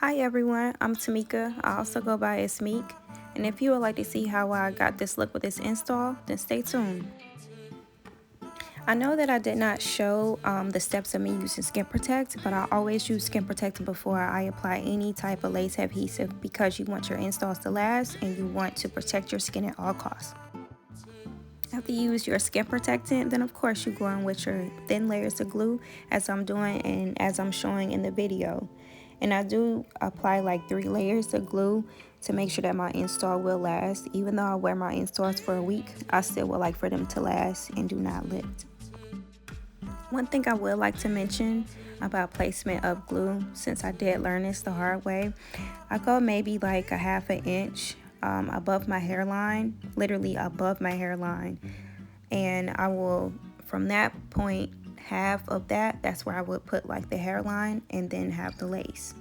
Hi everyone, I'm Tamika. I also go by as Meek. And if you would like to see how I got this look with this install, then stay tuned. I know that I did not show the steps of me using Skin Protect, but I always use Skin Protect before I apply any type of lace adhesive because you want your installs to last and you want to protect your skin at all costs. After you use your skin protectant, then of course you go in with your thin layers of glue as I'm doing and as I'm showing in the video. And I do apply like 3 layers of glue to make sure that my install will last. Even though I wear my installs for a week, I still would like for them to last and do not lift. One thing I would like to mention about placement of glue, since I did learn this the hard way, I go maybe like a half an inch above my hairline, literally above my hairline, and I will, from that point, half of that's where I would put like the hairline and then have the lace.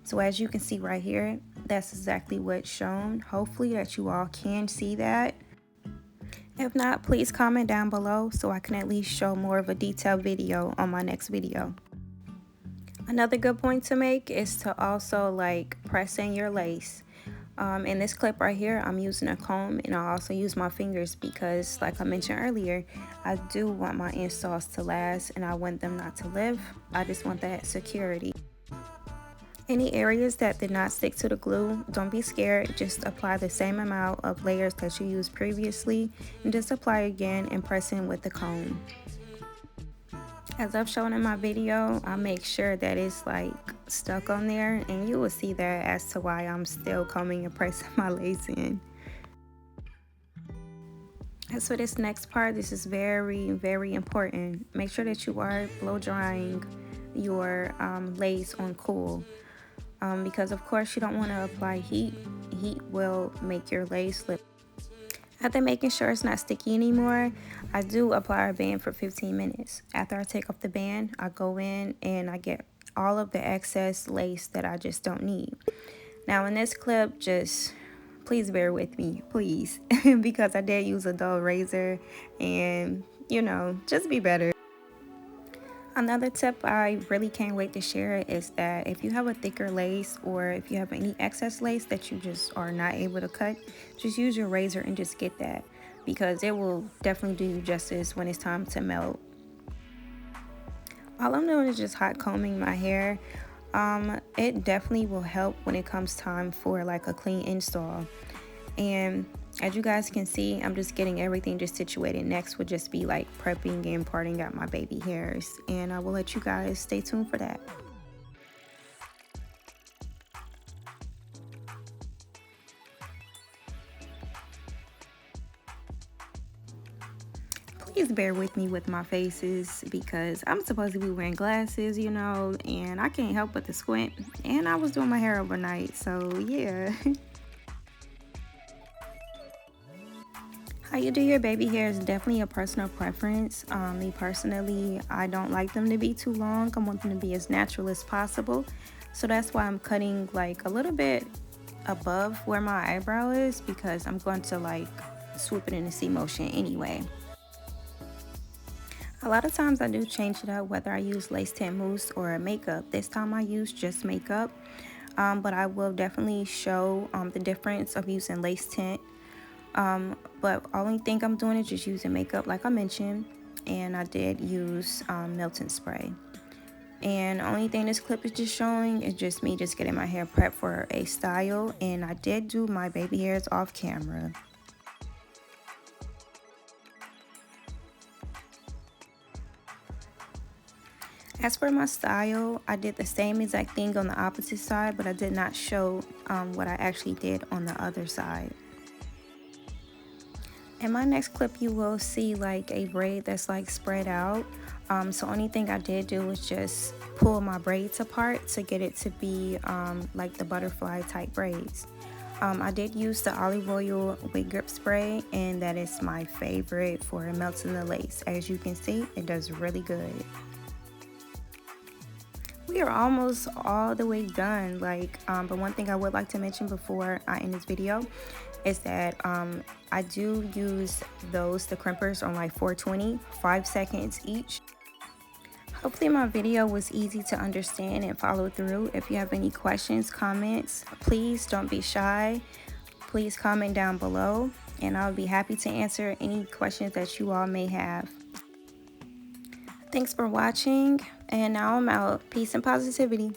So as you can see right here, that's exactly what's shown. Hopefully that you all can see that. If not, please comment down below so I can at least show more of a detailed video on my next video. Another good point to make is to also like press in your lace. In this clip right here, I'm using a comb, and I also use my fingers because, like I mentioned earlier, I do want my installs to last and I want them not to live. I just want that security. Any areas that did not stick to the glue, don't be scared. Just apply the same amount of layers that you used previously and just apply again and press in with the comb. As I've shown in my video, I make sure that it's like stuck on there, and you will see that as to why I'm still combing and pressing my lace in. As for this next part, this is very important. Make sure that you are blow drying your lace on cool, because of course you don't want to apply heat. Heat will make your lace slip. After making sure it's not sticky anymore, I do apply a band for 15 minutes. After I take off the band, I go in and I get all of the excess lace that I just don't need. Now in this clip, just please bear with me, please, because I did use a dull razor and, you know, just be better. Another tip I really can't wait to share is that if you have a thicker lace or if you have any excess lace that you just are not able to cut, just use your razor and just get that, because it will definitely do you justice when it's time to melt. All I'm doing is just hot combing my hair. It definitely will help when it comes time for like a clean install. And as you guys can see, I'm just getting everything just situated. Next would just be like prepping and parting out my baby hairs, and I will let you guys stay tuned for that. Please bear with me with my faces because I'm supposed to be wearing glasses, you know, and I can't help but to squint, and I was doing my hair overnight, so yeah. How you do your baby hair is definitely a personal preference. Me personally, I don't like them to be too long. I want them to be as natural as possible. So that's why I'm cutting like a little bit above where my eyebrow is, because I'm going to like swoop it in a C motion anyway. A lot of times I do change it up, whether I use lace tint mousse or makeup. This time I use just makeup, but I will definitely show the difference of using lace tint. But only thing I'm doing is just using makeup like I mentioned, and I did use melting spray. And the only thing this clip is just showing is just me just getting my hair prepped for a style, and I did do my baby hairs off camera. As for my style, I did the same exact thing on the opposite side, but I did not show what I actually did on the other side. In my next clip, you will see like a braid that's like spread out. So only thing I did do was just pull my braids apart to get it to be like the butterfly type braids. I did use the olive oil wig grip spray, and that is my favorite for melting the lace. As you can see, it does really good. We are almost all the way done, but one thing I would like to mention before I end this video is that I do use the crimpers on like 420, 5 seconds each. Hopefully my video was easy to understand and follow through. If you have any questions, comments, please don't be shy. Please comment down below and I'll be happy to answer any questions that you all may have. Thanks for watching, and now I'm out. Peace and positivity.